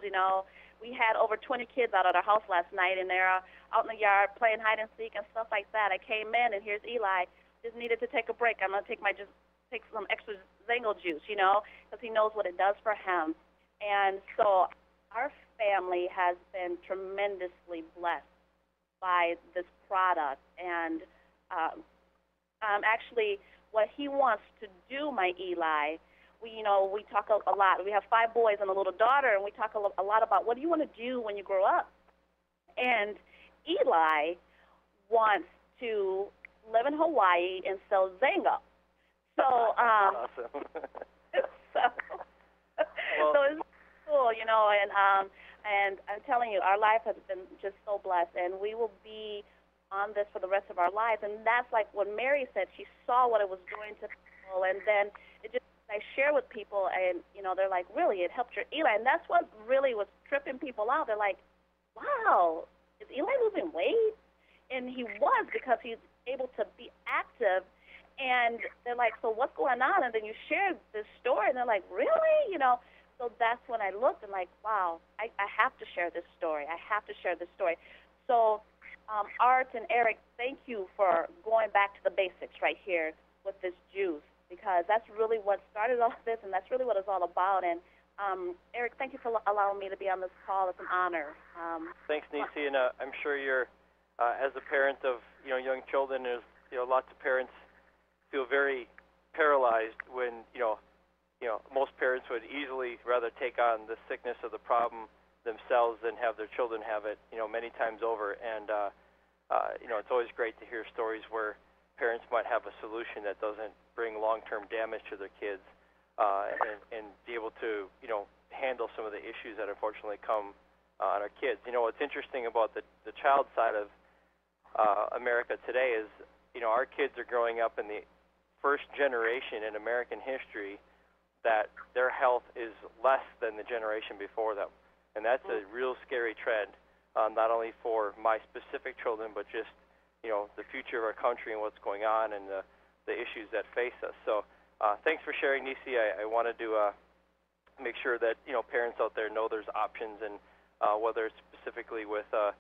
we had over 20 kids out at our house last night, and they're out in the yard playing hide and seek and stuff like that. I came in, and here's Eli. Just needed to take a break. I'm gonna take some extra Zango juice, because he knows what it does for him. And so our family has been tremendously blessed by this product, and actually, what he wants to do, my Eli, we talk a lot. We have 5 boys and a little daughter, and we talk a lot about what do you want to do when you grow up. And Eli wants to live in Hawaii and sell Zango. So, awesome. so it's cool, and I'm telling you, our life has been just so blessed, and we will be on this for the rest of our lives. And that's like what Mary said. She saw what it was doing to people, and then I share with people, and they're like, really, it helped your Eli. And that's what really was tripping people out. They're like, wow, is Eli losing weight? And he was, because he's able to be active. And they're like, so what's going on? And then you shared this story, and they're like, really? So that's when I looked and like, wow, I have to share this story. I have to share this story. So Art and Eric, thank you for going back to the basics right here with this juice, because that's really what started all this, and that's really what it's all about. And Eric, thank you for allowing me to be on this call. It's an honor. Thanks, Nisi, and I'm sure you're, as a parent of young children, there's lots of parents feel very paralyzed when most parents would easily rather take on the sickness of the problem themselves than have their children have it many times over. And it's always great to hear stories where parents might have a solution that doesn't bring long-term damage to their kids, and be able to handle some of the issues that unfortunately come on our kids. What's interesting about the child side of America today is our kids are growing up in the first generation in American history that their health is less than the generation before them. And that's a real scary trend, not only for my specific children, but just, the future of our country and what's going on and the issues that face us. So thanks for sharing, Nisi. I wanted to make sure that, parents out there know there's options, and whether it's specifically with a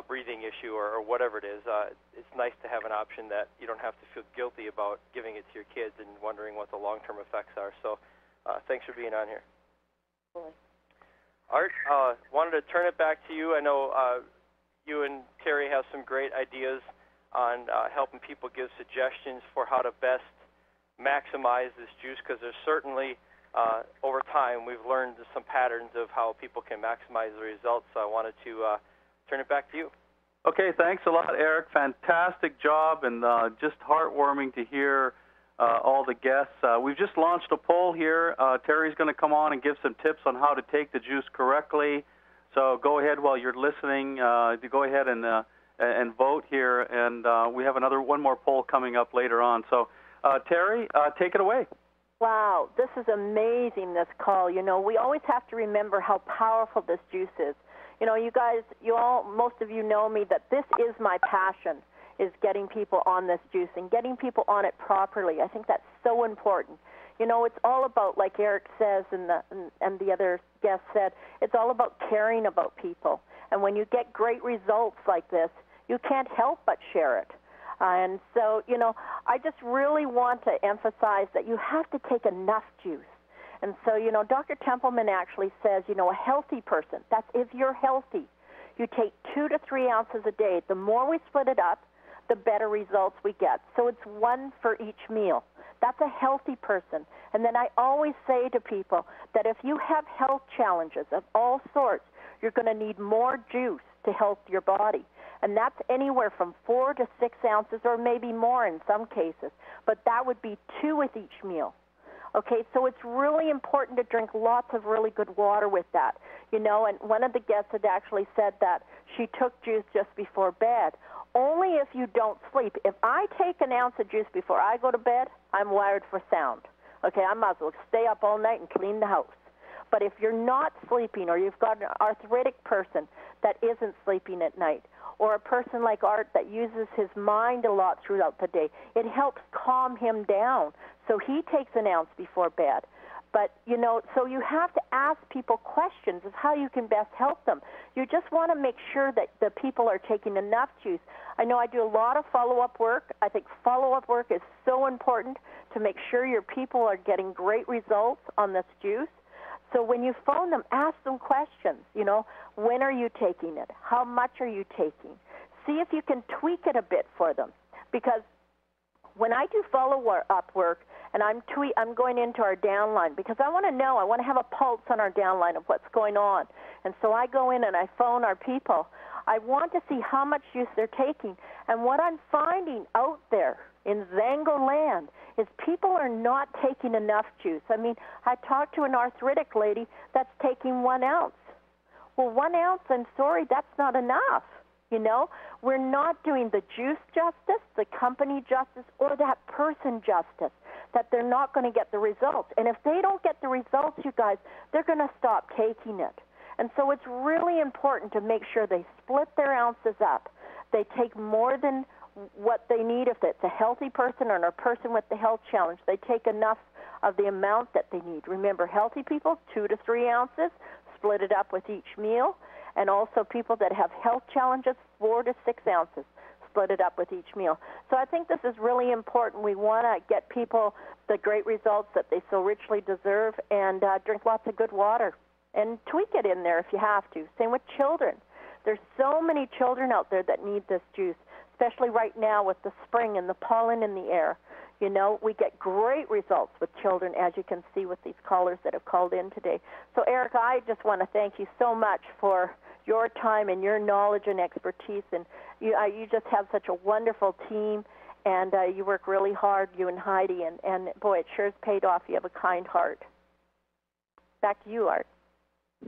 breathing issue or whatever it is, it's nice to have an option that you don't have to feel guilty about giving it to your kids and wondering what the long-term effects are. So thanks for being on here. Art, wanted to turn it back to you. I know you and Terry have some great ideas on helping people give suggestions for how to best maximize this juice, because there's certainly, over time, we've learned some patterns of how people can maximize the results. So I wanted to turn it back to you. Okay, thanks a lot, Eric. Fantastic job, and just heartwarming to hear all the guests. We've just launched a poll here. Terry's going to come on and give some tips on how to take the juice correctly. So go ahead while you're listening. Go ahead and vote here. And we have one more poll coming up later on. So Terry, take it away. Wow, this is amazing, this call. You know, we always have to remember how powerful this juice is. You know, you guys, most of you know me, that this is my passion, is getting people on this juice and getting people on it properly. I think that's so important. You know, it's all about, like Eric says and the other guest said, it's all about caring about people. And when you get great results like this, you can't help but share it. And so, you know, I just really want to emphasize that you have to take enough juice. And so, you know, Dr. Templeman actually says, you know, a healthy person, that's if you're healthy, you take 2 to 3 ounces a day. The more we split it up, the better results we get. So it's 1 for each meal. That's a healthy person. And then I always say to people that if you have health challenges of all sorts, you're going to need more juice to help your body. And that's anywhere from 4 to 6 ounces or maybe more in some cases. But that would be 2 with each meal. Okay, so it's really important to drink lots of really good water with that. You know, and one of the guests had actually said that she took juice just before bed. Only if you don't sleep. If I take an ounce of juice before I go to bed, I'm wired for sound. Okay, I might as well stay up all night and clean the house. But if you're not sleeping, or you've got an arthritic person that isn't sleeping at night, or a person like Art that uses his mind a lot throughout the day, it helps calm him down. So he takes an ounce before bed. But, you know, so you have to ask people questions of how you can best help them. You just want to make sure that the people are taking enough juice. I know I do a lot of follow-up work. I think follow-up work is so important to make sure your people are getting great results on this juice. So when you phone them, ask them questions. You know, when are you taking it? How much are you taking? See if you can tweak it a bit for them. Because when I do follow-up work, and I'm going into our downline because I want to know, I want to have a pulse on our downline of what's going on. And so I go in and I phone our people. I want to see how much juice they're taking. And what I'm finding out there in Zango land is people are not taking enough juice. I mean, I talked to an arthritic lady that's taking 1 ounce. Well, 1 ounce, I'm sorry, that's not enough. You know, we're not doing the juice justice, the company justice, or that person justice, that they're not going to get the results. And if they don't get the results, you guys, they're going to stop taking it. And so it's really important to make sure they split their ounces up. They take more than what they need. If it's a healthy person or a person with the health challenge, they take enough of the amount that they need. Remember, healthy people, 2 to 3 ounces, split it up with each meal. And also people that have health challenges, 4 to 6 ounces, split it up with each meal. So I think this is really important. We want to get people the great results that they so richly deserve, and drink lots of good water. And tweak it in there if you have to. Same with children. There's so many children out there that need this juice, especially right now with the spring and the pollen in the air. You know, we get great results with children, as you can see with these callers that have called in today. So, Eric, I just want to thank you so much for your time and your knowledge and expertise. And you just have such a wonderful team, and you work really hard, you and Heidi. And boy, it sure has paid off. You have a kind heart. Back to you, Art.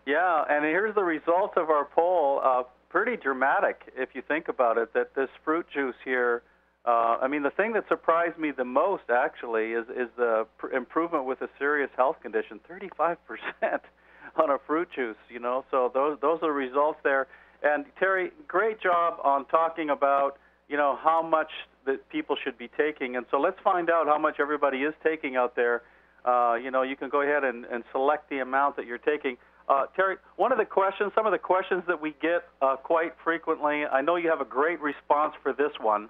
Yeah, and here's the results of our poll. Pretty dramatic, if you think about it, that this fruit juice here, I mean, the thing that surprised me the most, actually, is the improvement with a serious health condition, 35% on a fruit juice, you know. So those are the results there. And, Terry, great job on talking about, you know, how much that people should be taking. And so let's find out how much everybody is taking out there. You know, you can go ahead and select the amount that you're taking. Terry, some of the questions that we get quite frequently, I know you have a great response for this one.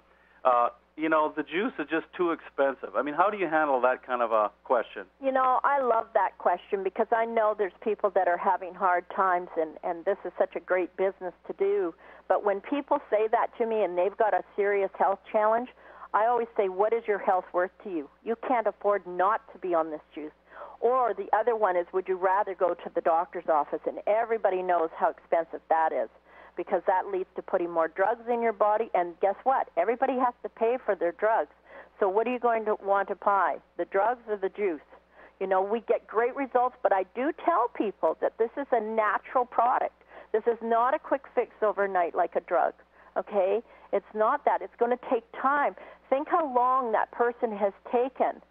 You know, the juice is just too expensive. I mean, how do you handle that kind of a question? You know, I love that question because I know there's people that are having hard times, and this is such a great business to do. But when people say that to me and they've got a serious health challenge, I always say, what is your health worth to you? You can't afford not to be on this juice. Or the other one is, would you rather go to the doctor's office? And everybody knows how expensive that is, because that leads to putting more drugs in your body. And guess what? Everybody has to pay for their drugs. So what are you going to want to buy, the drugs or the juice? You know, we get great results, but I do tell people that this is a natural product. This is not a quick fix overnight like a drug, okay? It's not that. It's going to take time. think how long that person has taken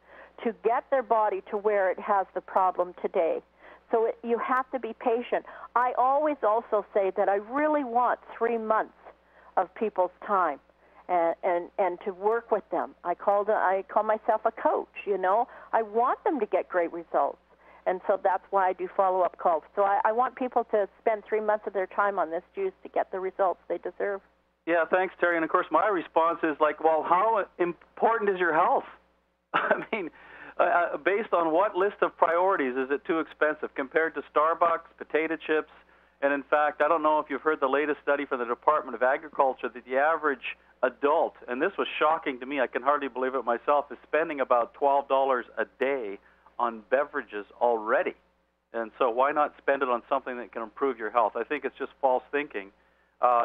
to get their body to where it has the problem today. So you have to be patient. I always also say that I really want 3 months of people's time and to work with them. I call myself a coach, you know. I want them to get great results. And so that's why I do follow-up calls. So I want people to spend 3 months of their time on this juice to get the results they deserve. Yeah, thanks, Terry. And, of course, my response is like, well, how important is your health? I mean, based on what list of priorities is it too expensive compared to Starbucks, potato chips? And, in fact, I don't know if you've heard the latest study from the Department of Agriculture that the average adult, and this was shocking to me, I can hardly believe it myself, is spending about $12 a day on beverages already. And so why not spend it on something that can improve your health? I think it's just false thinking.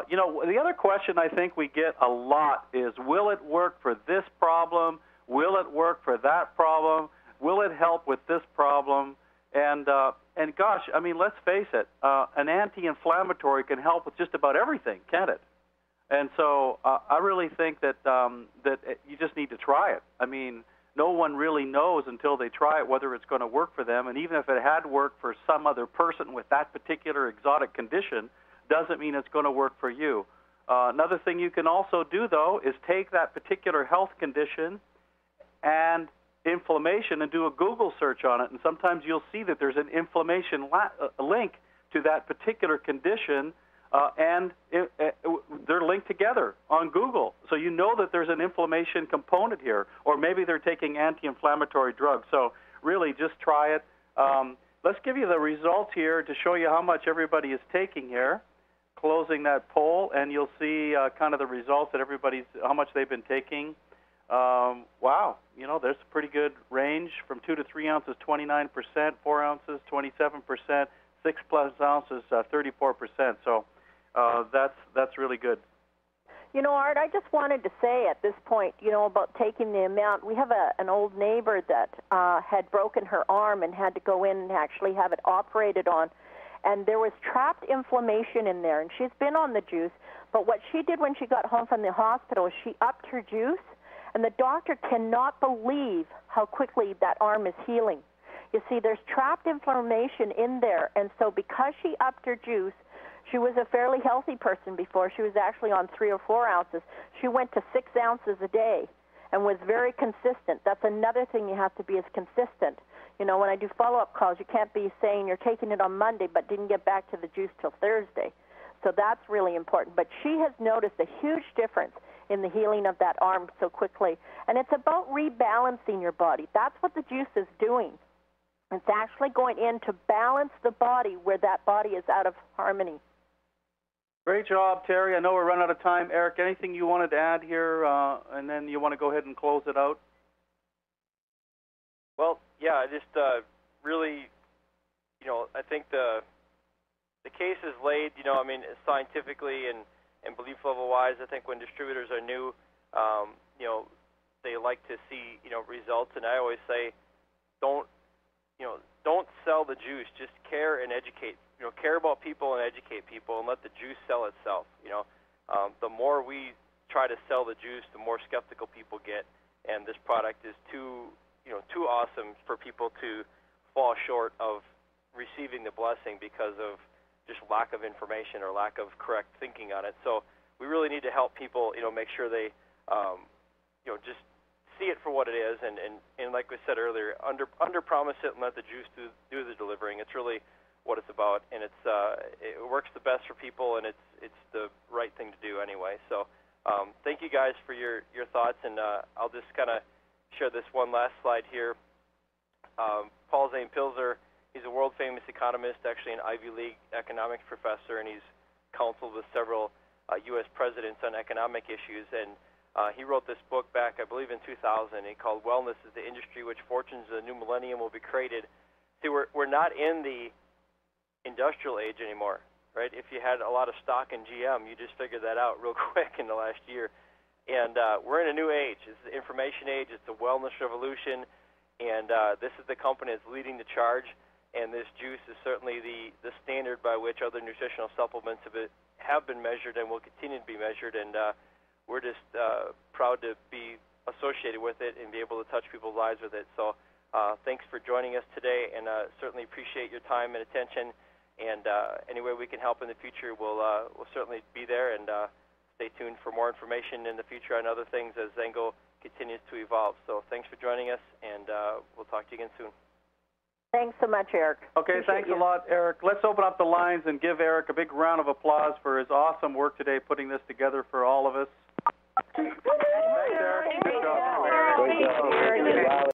You know, the other question I think we get a lot is, will it work for this problem? Will it work for that problem? Will it help with this problem? And gosh, I mean, let's face it, an anti-inflammatory can help with just about everything, can't it? And so I really think that you just need to try it. I mean, no one really knows until they try it whether it's going to work for them. And even if it had worked for some other person with that particular exotic condition, doesn't mean it's going to work for you. Another thing you can also do, though, is take that particular health condition and inflammation and do a Google search on it. And sometimes you'll see that there's an inflammation link to that particular condition, and they're linked together on Google. So you know that there's an inflammation component here, or maybe they're taking anti-inflammatory drugs. So really just try it. Let's give you the results here to show you how much everybody is taking here. Closing that poll, and you'll see kind of the results that how much they've been taking. Wow, you know, there's a pretty good range from 2 to 3 ounces, 29%, 4 ounces, 27%, 6+ ounces, 34%. So that's really good. You know, Art, I just wanted to say at this point, you know, about taking the amount. We have an old neighbor that had broken her arm and had to go in and actually have it operated on. And there was trapped inflammation in there, and she's been on the juice. But what she did when she got home from the hospital is she upped her juice, and the doctor cannot believe how quickly that arm is healing. You see, there's trapped inflammation in there, and so because she upped her juice, she was a fairly healthy person before. She was actually on 3 or 4 ounces. She went to 6 ounces a day and was very consistent. That's another thing you have to be, is consistent. You know, when I do follow-up calls, you can't be saying you're taking it on Monday but didn't get back to the juice till Thursday. So that's really important. But she has noticed a huge difference in the healing of that arm so quickly. And it's about rebalancing your body. That's what the juice is doing. It's actually going in to balance the body where that body is out of harmony. Great job, Terry. I know we're running out of time. Eric, anything you wanted to add here, and then you want to go ahead and close it out? Well, yeah, I just really, you know, I think the case is laid, you know, I mean, scientifically and belief level-wise. I think when distributors are new, you know, they like to see, you know, results. And I always say, don't sell the juice. Just care and educate. You know, care about people and educate people, and let the juice sell itself. You know, the more we try to sell the juice, the more skeptical people get. And this product is too awesome for people to fall short of receiving the blessing because of just lack of information or lack of correct thinking on it. So we really need to help people, you know, make sure they, you know, just see it for what it is, and like we said earlier, under promise it and let the juice do the delivering. It's really what it's about, and it works the best for people, and it's the right thing to do anyway. So thank you guys for your thoughts, and I'll just kind of share this one last slide here. Paul Zane Pilzer, he's a world-famous economist, actually an Ivy League economics professor, and he's counseled with several U.S. presidents on economic issues. And he wrote this book back, I believe, in 2000. He called "Wellness is the Industry Which Fortunes of the New Millennium Will Be Created." See, we're not in the industrial age anymore, right? If you had a lot of stock in GM, you just figured that out real quick in the last year. And we're in a new age. It's the information age. It's the wellness revolution. And this is the company that's leading the charge. And this juice is certainly the standard by which other nutritional supplements have been measured and will continue to be measured. And we're just proud to be associated with it and be able to touch people's lives with it. So thanks for joining us today, and certainly appreciate your time and attention. And any way we can help in the future, we'll certainly be there, and stay tuned for more information in the future on other things as Zengo continues to evolve. So thanks for joining us, and we'll talk to you again soon. Thanks so much, Eric. Okay, thanks a lot, Eric. Let's open up the lines and give Eric a big round of applause for his awesome work today putting this together for all of us. Thanks, Eric. Good job. Thank you.